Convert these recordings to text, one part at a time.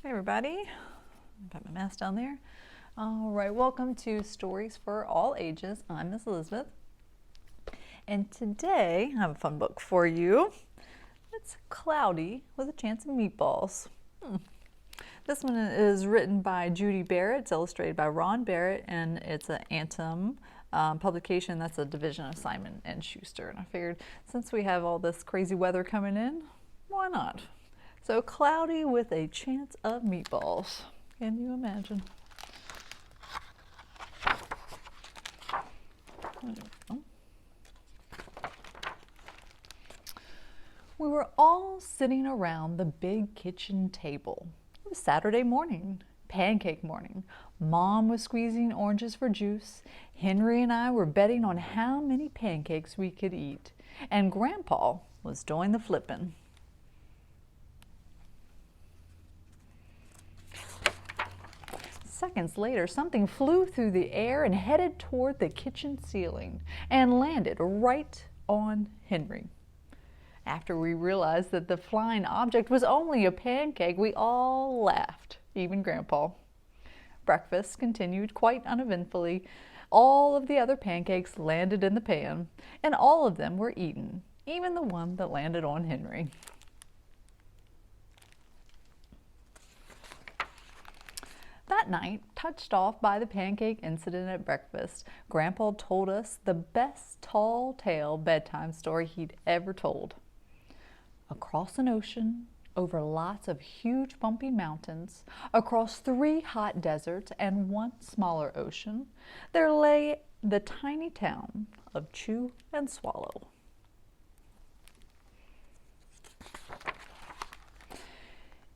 Hey everybody, got my mask down there. All right, welcome to Stories for All Ages. I'm Miss Elizabeth, and today I have a fun book for you. It's Cloudy with a Chance of Meatballs. This one is written by Judy Barrett. It's illustrated by Ron Barrett, and it's an Anthem publication. That's a division of Simon and Schuster. And I figured since we have all this crazy weather coming in, why not? So, Cloudy with a Chance of Meatballs. Can you imagine? We were all sitting around the big kitchen table. It was Saturday morning, pancake morning. Mom was squeezing oranges for juice. Henry and I were betting on how many pancakes we could eat. And Grandpa was doing the flipping. Seconds later, something flew through the air and headed toward the kitchen ceiling and landed right on Henry. After we realized that the flying object was only a pancake, we all laughed, even Grandpa. Breakfast continued quite uneventfully. All of the other pancakes landed in the pan, and all of them were eaten, even the one that landed on Henry. That night, touched off by the pancake incident at breakfast, Grandpa told us the best tall tale bedtime story he'd ever told. Across an ocean, over lots of huge bumpy mountains, across 3 hot deserts and 1 smaller ocean, there lay the tiny town of Chew and Swallow.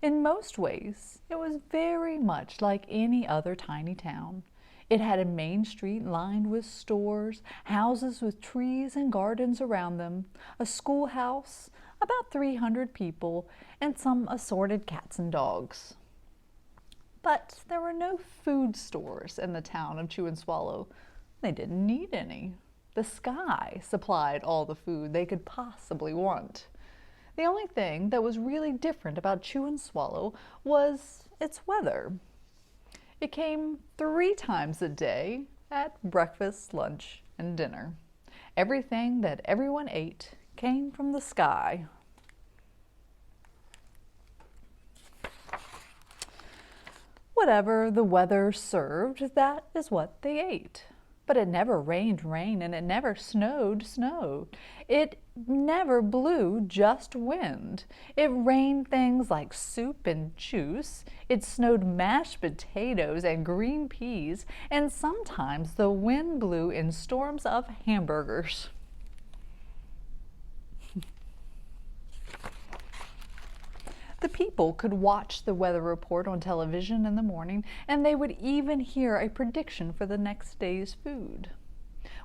In most ways, it was very much like any other tiny town. It had a main street lined with stores, houses with trees and gardens around them, a schoolhouse, about 300 people, and some assorted cats and dogs. But there were no food stores in the town of Chew and Swallow. They didn't need any. The sky supplied all the food they could possibly want. The only thing that was really different about Chew and Swallow was its weather. It came 3 times a day at breakfast, lunch, and dinner. Everything that everyone ate came from the sky. Whatever the weather served, that is what they ate. But it never rained rain, and it never snowed snow. It never blew just wind. It rained things like soup and juice. It snowed mashed potatoes and green peas, and sometimes the wind blew in storms of hamburgers. The people could watch the weather report on television in the morning, and they would even hear a prediction for the next day's food.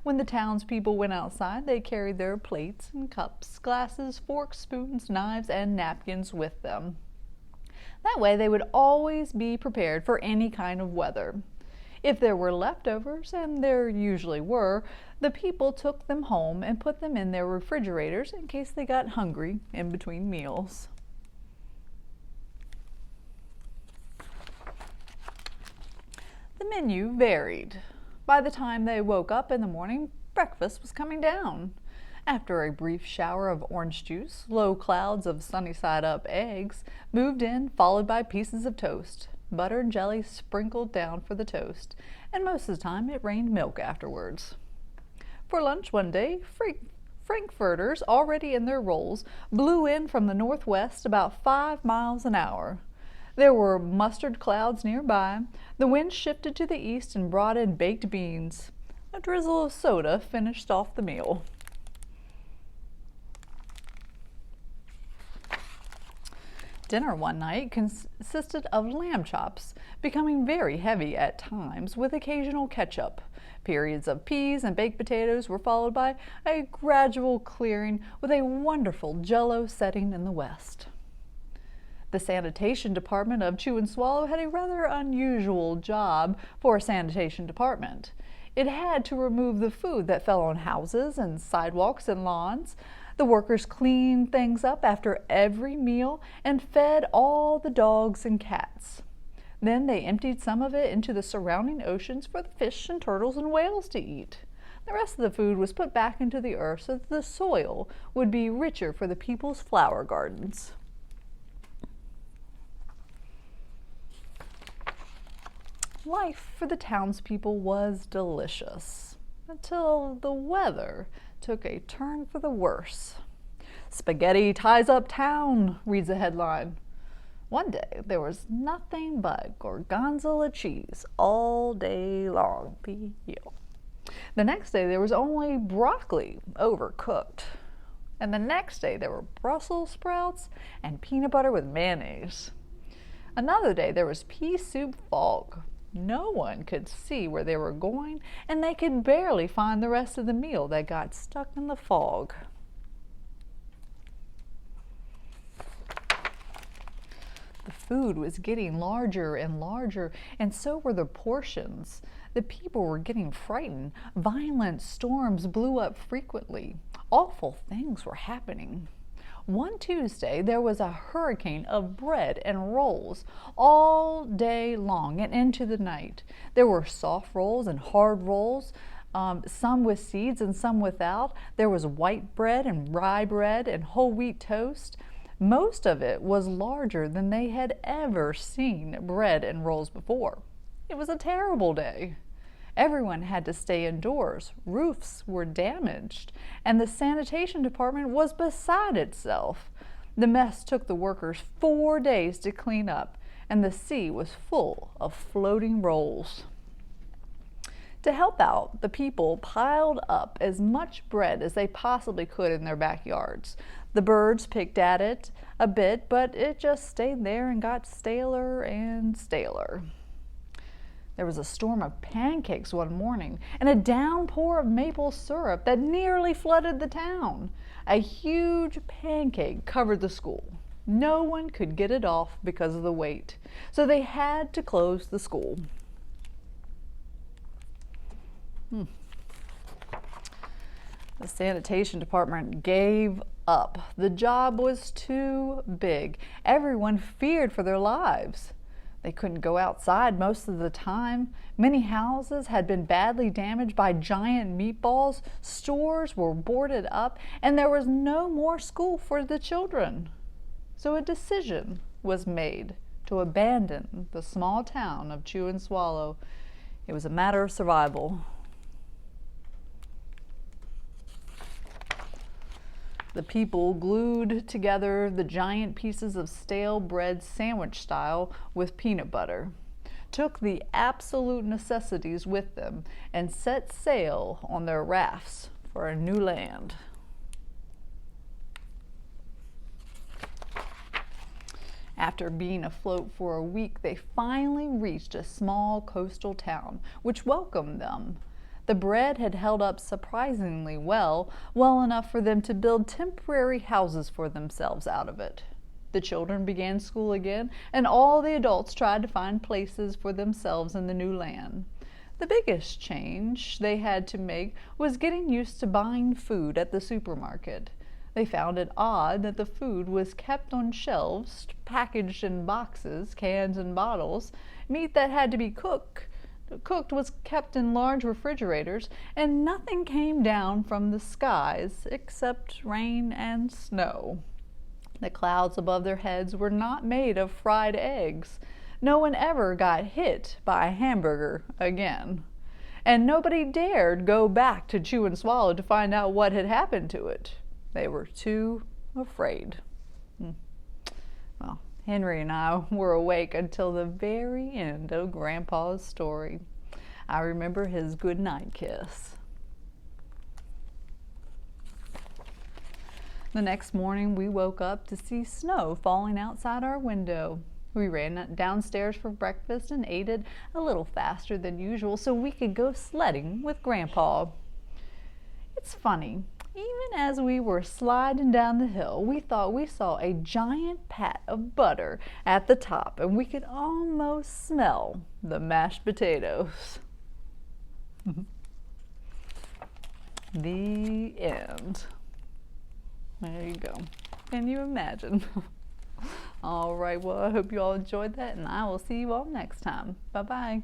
When the townspeople went outside, they carried their plates and cups, glasses, forks, spoons, knives, and napkins with them. That way they would always be prepared for any kind of weather. If there were leftovers, and there usually were, the people took them home and put them in their refrigerators in case they got hungry in between meals. The menu varied. By the time they woke up in the morning, breakfast was coming down. After a brief shower of orange juice, low clouds of sunny-side-up eggs moved in, followed by pieces of toast. Butter and jelly sprinkled down for the toast, and most of the time it rained milk afterwards. For lunch one day, frankfurters, already in their rolls, blew in from the northwest about 5 miles an hour. There were mustard clouds nearby. The wind shifted to the east and brought in baked beans. A drizzle of soda finished off the meal. Dinner one night consisted of lamb chops, becoming very heavy at times with occasional ketchup. Periods of peas and baked potatoes were followed by a gradual clearing with a wonderful jello setting in the west. The sanitation department of Chew and Swallow had a rather unusual job for a sanitation department. It had to remove the food that fell on houses and sidewalks and lawns. The workers cleaned things up after every meal and fed all the dogs and cats. Then they emptied some of it into the surrounding oceans for the fish and turtles and whales to eat. The rest of the food was put back into the earth so that the soil would be richer for the people's flower gardens. Life for the townspeople was delicious, until the weather took a turn for the worse. "Spaghetti ties up town," reads the headline. One day there was nothing but gorgonzola cheese all day long. P.O. The next day there was only broccoli, overcooked. And the next day there were Brussels sprouts and peanut butter with mayonnaise. Another day there was pea soup fog. No one could see where they were going, and they could barely find the rest of the meal that got stuck in the fog. The food was getting larger and larger, and so were the portions. The people were getting frightened. Violent storms blew up frequently. Awful things were happening. One Tuesday, there was a hurricane of bread and rolls all day long and into the night. There were soft rolls and hard rolls, some with seeds and some without. There was white bread and rye bread and whole wheat toast. Most of it was larger than they had ever seen bread and rolls before. It was a terrible day. Everyone had to stay indoors. Roofs were damaged, and the sanitation department was beside itself. The mess took the workers 4 days to clean up, and the sea was full of floating rolls. To help out, the people piled up as much bread as they possibly could in their backyards. The birds picked at it a bit, but it just stayed there and got staler and staler. There was a storm of pancakes one morning and a downpour of maple syrup that nearly flooded the town. A huge pancake covered the school. No one could get it off because of the weight, so they had to close the school. The sanitation department gave up. The job was too big. Everyone feared for their lives. They couldn't go outside most of the time. Many houses had been badly damaged by giant meatballs. Stores were boarded up, and there was no more school for the children. So a decision was made to abandon the small town of Chew and Swallow. It was a matter of survival. The people glued together the giant pieces of stale bread sandwich style with peanut butter, took the absolute necessities with them, and set sail on their rafts for a new land. After being afloat for a week, they finally reached a small coastal town, which welcomed them. The bread had held up surprisingly well enough for them to build temporary houses for themselves out of it. The children began school again, and all the adults tried to find places for themselves in the new land. The biggest change they had to make was getting used to buying food at the supermarket. They found it odd that the food was kept on shelves, packaged in boxes, cans, and bottles. Meat that had to be cooked was kept in large refrigerators, and nothing came down from the skies except rain and snow. The clouds above their heads were not made of fried eggs. No one ever got hit by a hamburger again. And nobody dared go back to Chew and Swallow to find out what had happened to it. They were too afraid. Well, Henry and I were awake until the very end of Grandpa's story. I remember his goodnight kiss. The next morning we woke up to see snow falling outside our window. We ran downstairs for breakfast and ate it a little faster than usual so we could go sledding with Grandpa. It's funny. Even as we were sliding down the hill, we thought we saw a giant pat of butter at the top, and we could almost smell the mashed potatoes. The end. There you go. Can you imagine? All right, well, I hope you all enjoyed that, and I will see you all next time. Bye-bye.